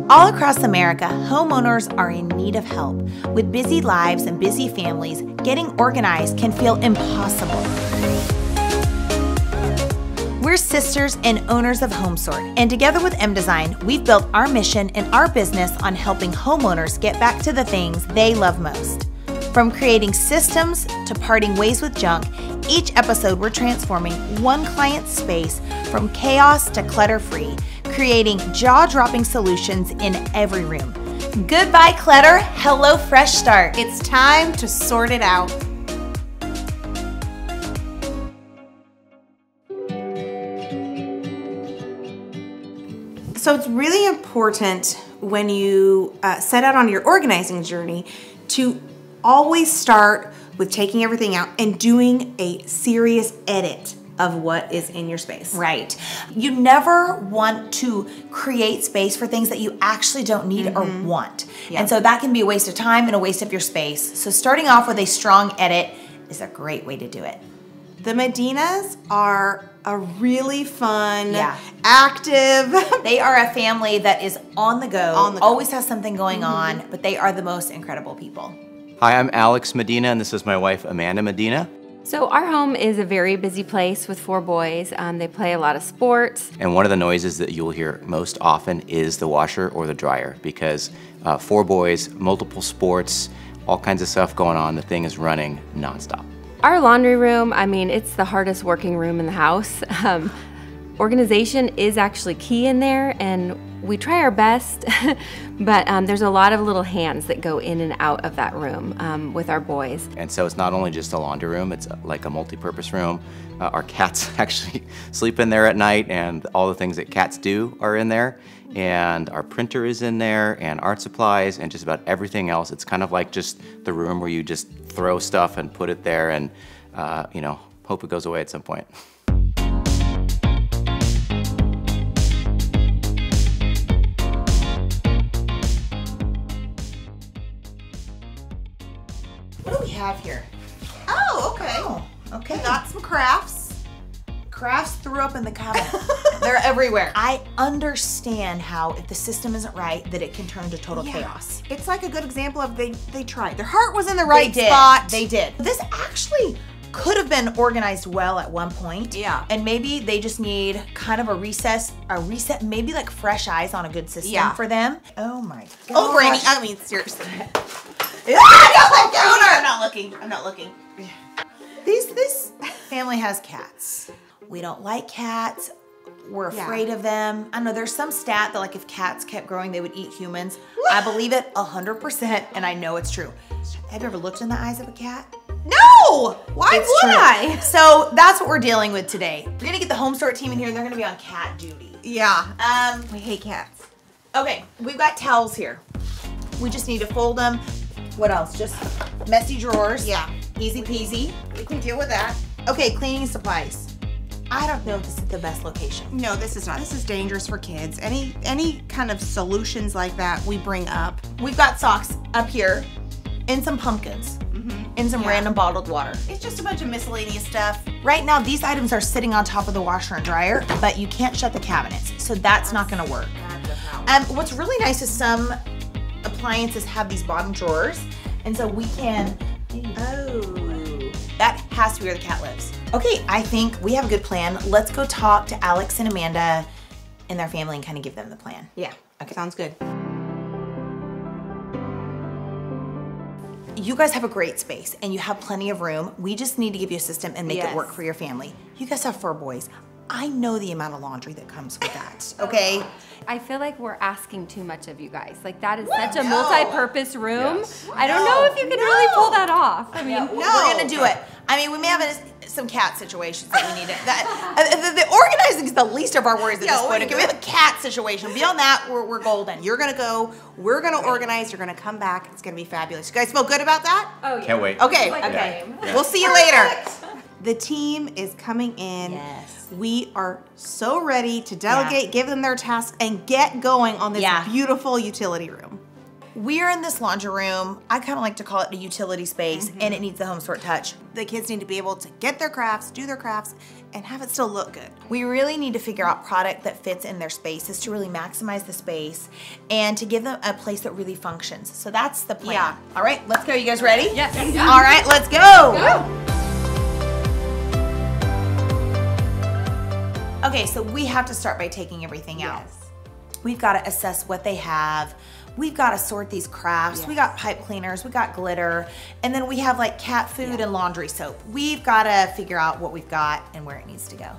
All across America, homeowners are in need of help. With busy lives and busy families, getting organized can feel impossible. We're sisters and owners of HomeSort, and together with M-Design, we've built our mission and our business on helping homeowners get back to the things they love most. From creating systems to parting ways with junk, each episode we're transforming one client's space from chaos to clutter-free, creating jaw-dropping solutions in every room. Goodbye clutter, hello fresh start. It's time to sort it out. So it's really important when you set out on your organizing journey to always start with taking everything out and doing a serious edit of what is in your space. Right. You never want to create space for things that you actually don't need or want. Yep. And so that can be a waste of time and a waste of your space. So starting off with a strong edit is a great way to do it. The Medinas are a really fun, active. They are a family that is on the go, always has something going on, but they are the most incredible people. Hi, I'm Alex Medina, and this is my wife, Amanda Medina. So our home is a very busy place with 4 boys. They play a lot of sports. And one of the noises that you'll hear most often is the washer or the dryer, because 4 boys, multiple sports, all kinds of stuff going on. The thing is running nonstop. Our laundry room, I mean, it's the hardest working room in the house. Organization is actually key in there, and we try our best, but there's a lot of little hands that go in and out of that room with our boys. And so it's not only just a laundry room, it's like a multi-purpose room. Our cats actually sleep in there at night, and all the things that cats do are in there. And our printer is in there, and art supplies, and just about everything else. It's kind of like just the room where you just throw stuff and put it there and, you know, hope it goes away at some point. What do we have here? Oh, okay. Oh, okay. We got some crafts. Crafts threw up in the cabinet. They're everywhere. I understand how, if the system isn't right, that it can turn to total chaos. It's like a good example of they tried. Their heart was in the right They did. spot. They did. This actually could have been organized well at one point. Yeah. And maybe they just need kind of a reset, maybe like fresh eyes on a good system for them. Oh my God. Oh, Brandie, I mean, seriously. I'm not looking. I'm not looking. This family has cats. We don't like cats. We're afraid of them. I know there's some stat that like if cats kept growing, they would eat humans. I believe it 100%, and I know it's true. Have you ever looked in the eyes of a cat? No! Why would I? So that's what we're dealing with today. We're gonna get the HomeSort team in here, and they're gonna be on cat duty. Yeah. We hate cats. Okay, we've got towels here. We just need to fold them. What else? Just messy drawers. Yeah. Easy peasy. We can deal with that. Okay, cleaning supplies. I don't know if this is the best location. No, this is not. This is dangerous for kids. Any kind of solutions like that we bring up. We've got socks up here and some pumpkins and some random bottled water. It's just a bunch of miscellaneous stuff. Right now, these items are sitting on top of the washer and dryer, but you can't shut the cabinets, so that's not gonna work. What's really nice is some appliances have these bottom drawers, and so we can, that has to be where the cat lives. Okay, I think we have a good plan. Let's go talk to Alex and Amanda and their family and kind of give them the plan. Yeah, okay. Sounds good. You guys have a great space and you have plenty of room. We just need to give you a system and make it work for your family. You guys have 4 boys. I know the amount of laundry that comes with that, okay? I feel like we're asking too much of you guys. Like that is such a multi-purpose room. Yes. I don't know if you can really pull that off. I mean, we're gonna do it. I mean, we may have some cat situations that we need to, the organizing is the least of our worries at this point. Okay, we have a cat situation. Beyond that, we're golden. You're gonna go, we're gonna organize, you're gonna come back, it's gonna be fabulous. You guys feel good about that? Oh, yeah. Can't wait. Okay, Like okay. Yeah. We'll see you later. The team is coming in. Yes. We are so ready to delegate, give them their tasks, and get going on this beautiful utility room. We are in this laundry room. I kind of like to call it a utility space, and it needs the home sort touch. The kids need to be able to get their crafts, do their crafts, and have it still look good. We really need to figure out product that fits in their spaces to really maximize the space and to give them a place that really functions. So that's the plan. Yeah. All right, let's go. You guys ready? Yes. All right, let's go. Okay, so we have to start by taking everything out. We've got to assess what they have. We've got to sort these crafts. We got pipe cleaners, we got glitter, and then we have like cat food and laundry soap. We've got to figure out what we've got and where it needs to go.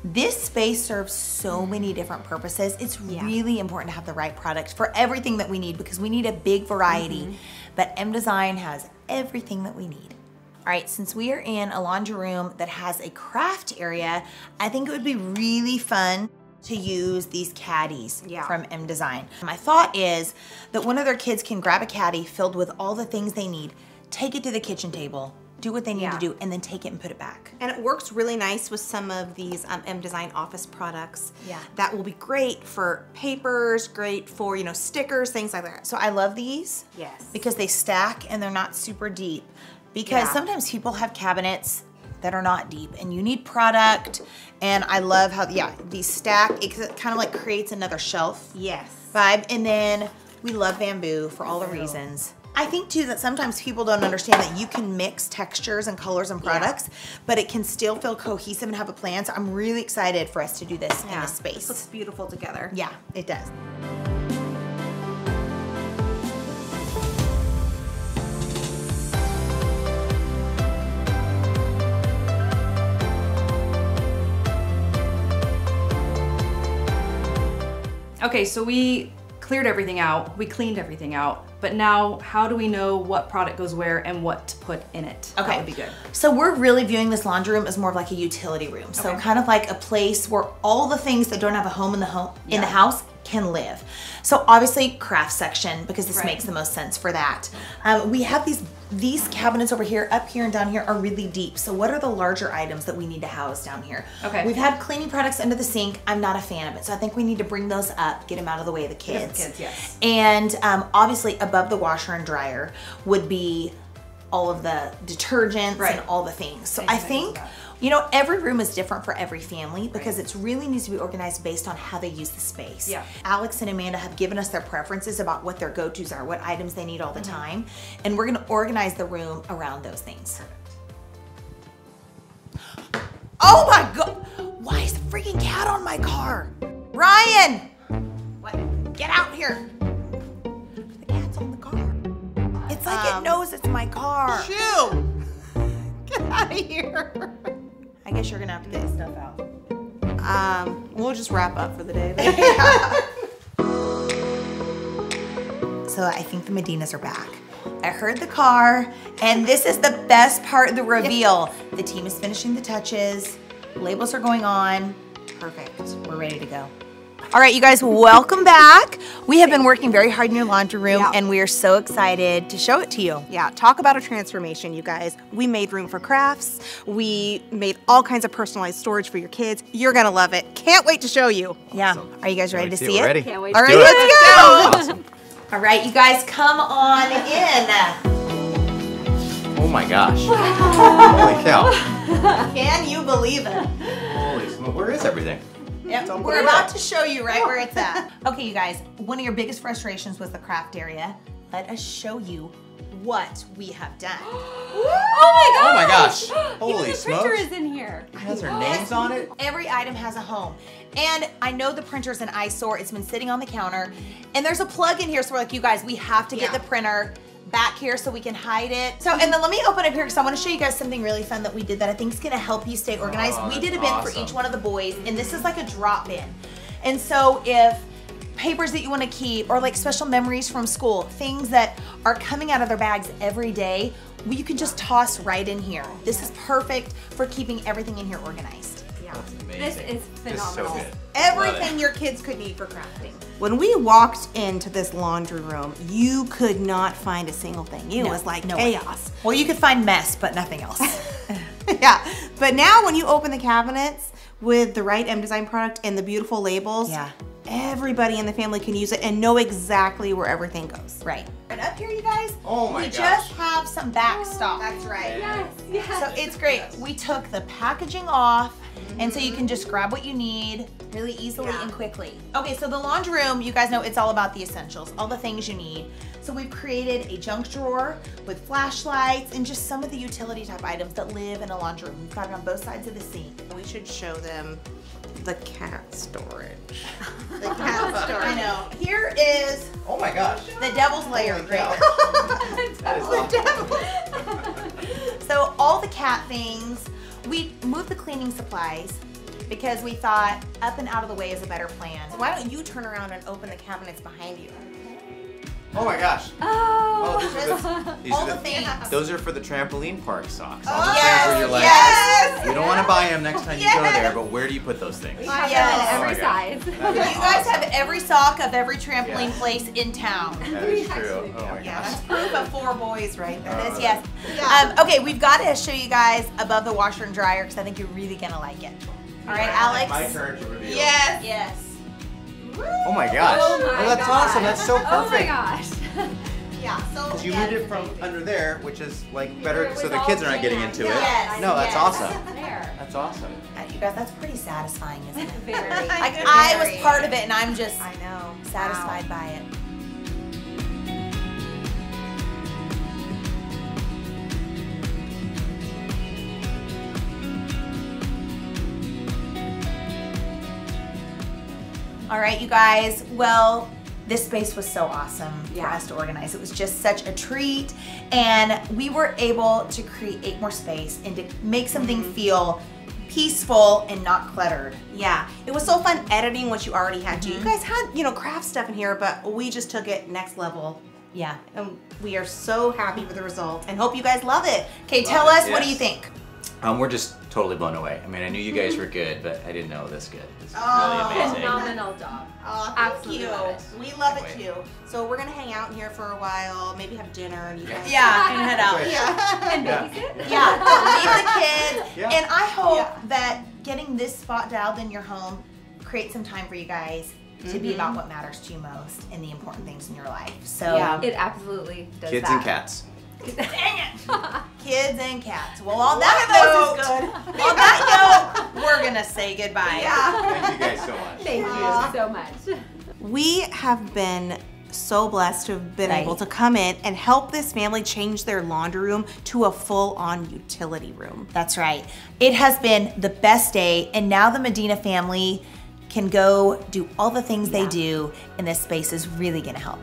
This space serves so many different purposes. It's really important to have the right product for everything that we need because we need a big variety, but M Design has everything that we need. All right, since we are in a laundry room that has a craft area, I think it would be really fun to use these caddies from M Design. My thought is that one of their kids can grab a caddy filled with all the things they need, take it to the kitchen table, do what they need to do, and then take it and put it back. And it works really nice with some of these M Design office products. Yeah. That will be great for papers, great for, you know, stickers, things like that. So I love these. Yes. Because they stack and they're not super deep. Because sometimes people have cabinets that are not deep and you need product. And I love how, these stack, it kind of like creates another shelf vibe. And then we love bamboo for all the reasons. I think too that sometimes people don't understand that you can mix textures and colors and products, but it can still feel cohesive and have a plan. So I'm really excited for us to do this in this space. This looks beautiful together. Yeah, it does. Okay, so we cleared everything out, we cleaned everything out, but now how do we know what product goes where and what to put in it? Okay. That would be good. So we're really viewing this laundry room as more of like a utility room. So kind of like a place where all the things that don't have a home in the house can live. So obviously craft section, because this makes the most sense for that. We have these cabinets over here, up here and down here are really deep. So what are the larger items that we need to house down here? Okay. We've had cleaning products under the sink. I'm not a fan of it. So I think we need to bring those up, get them out of the way of the kids. Yes. And obviously above the washer and dryer would be all of the detergents and all the things. So I think, you know, every room is different for every family because it really needs to be organized based on how they use the space. Yeah. Alex and Amanda have given us their preferences about what their go-tos are, what items they need all the time, and we're gonna organize the room around those things. Oh my God, why is the freaking cat on my car? Ryan! What? Get out here. The cat's on the car. It's like it knows it's my car. Shoo! Get out of here. I guess you're gonna have to get stuff out. We'll just wrap up for the day. So I think the Medinas are back. I heard the car, and this is the best part of the reveal. The team is finishing the touches. Labels are going on. Perfect. We're ready to go. All right, you guys, welcome back. We have been working very hard in your laundry room, and we are so excited to show it to you. Yeah, talk about a transformation, you guys. We made room for crafts. We made all kinds of personalized storage for your kids. You're gonna love it. Can't wait to show you. Yeah. Are you guys ready to see it? Ready. Can't wait. All right, let's go. Awesome. All right, you guys, come on in. Oh my gosh. Holy cow. Can you believe it? Holy smoke. Where is everything? Yep, we're about to show you right where it's at. Okay, you guys, one of your biggest frustrations was the craft area. Let us show you what we have done. Oh my gosh. Holy Even the smokes. printer is in here. It has their names on it. Every item has a home. And I know the printer's an eyesore. It's been sitting on the counter. And there's a plug in here, so we're like, you guys, we have to get the printer back here so we can hide it. So, and then let me open up here because I want to show you guys something really fun that we did that I think is going to help you stay organized. We did a bin for each one of the boys, and this is like a drop bin. And so if papers that you want to keep or like special memories from school, things that are coming out of their bags every day, you can just toss right in here. This is perfect for keeping everything in here organized. This is phenomenal. So good. Everything your kids could need for crafting. When we walked into this laundry room, you could not find a single thing. It was like chaos. Well, you could find mess, but nothing else. Yeah, but now when you open the cabinets, with the right M Design product and the beautiful labels, everybody in the family can use it and know exactly where everything goes. Right. And up here, you guys, Oh we just have some back stock. That's right. Yes. So it's great. We took the packaging off, and so you can just grab what you need really easily and quickly. Okay, so the laundry room, you guys know it's all about the essentials, all the things you need. So we've created a junk drawer with flashlights and just some of the utility type items that live in a laundry room. We've got it on both sides of the sink. We should show them the cat storage. The cat storage. I know. Here is Oh my gosh. the devil's lair, Holy right? cow. The devil. So all the cat things, we moved the cleaning supplies because we thought up and out of the way is a better plan. Why don't you turn around and open the cabinets behind you? Oh my gosh. Oh. These All are the things. Those are for the trampoline park socks. Oh, Yes, where you're like, yes, you don't want to buy them next time you go there, but where do you put those things? We have Yes. them in Oh my every God. size. That You is guys awesome. have every sock of every trampoline Yes. place in town. That is true. Oh my Yeah, gosh. that's proof of 4 boys right there. That is, yes. Okay, we've got to show you guys above the washer and dryer because I think you're really going to like it. All right, Alex? My turn to reveal. Yes. Yes. Oh my gosh. Oh my that's gosh. awesome. That's so Oh my perfect. gosh. Yeah, so You moved it from under there, which is like better It so was the all kids are not getting into it. Yes. No, that's Yes. awesome. There. That's awesome. You guys, that's pretty satisfying, isn't it? Very. Like, I was part of it and I'm just I know. satisfied by it. All right, you guys. Well, this space was so awesome for us to organize. It was just such a treat, and we were able to create more space and to make something feel peaceful and not cluttered. Yeah, it was so fun editing what you already had too. You guys had, craft stuff in here, but we just took it next level. Yeah. And we are so happy with the result and hope you guys love it. Okay, tell us, what do you yes. think? We're just totally blown away. I mean, I knew you guys were good, but I didn't know this good. It's Oh. really amazing. Phenomenal job. Oh, Absolutely thank you. love it. We love it Can't too. So we're gonna hang out in here for a while, maybe have dinner and you guys. Yeah, and head out. And Yeah. babysit? Yeah, leave the kids. Yeah. And I hope Yeah. that getting this spot dialed in your home creates some time for you guys to be about what matters to you most and the important things in your life. So, Yeah. It absolutely does Kids that. and cats. dang it. Kids and cats. Well, on that note, on that note, we're gonna say goodbye. Yeah. Thank you guys so much. Thank you so much. We have been so blessed to have been Right. able to come in and help this family change their laundry room to a full-on utility room. That's right. It has been the best day, and now the Medina family can go do all the things they do, and this space is really gonna help.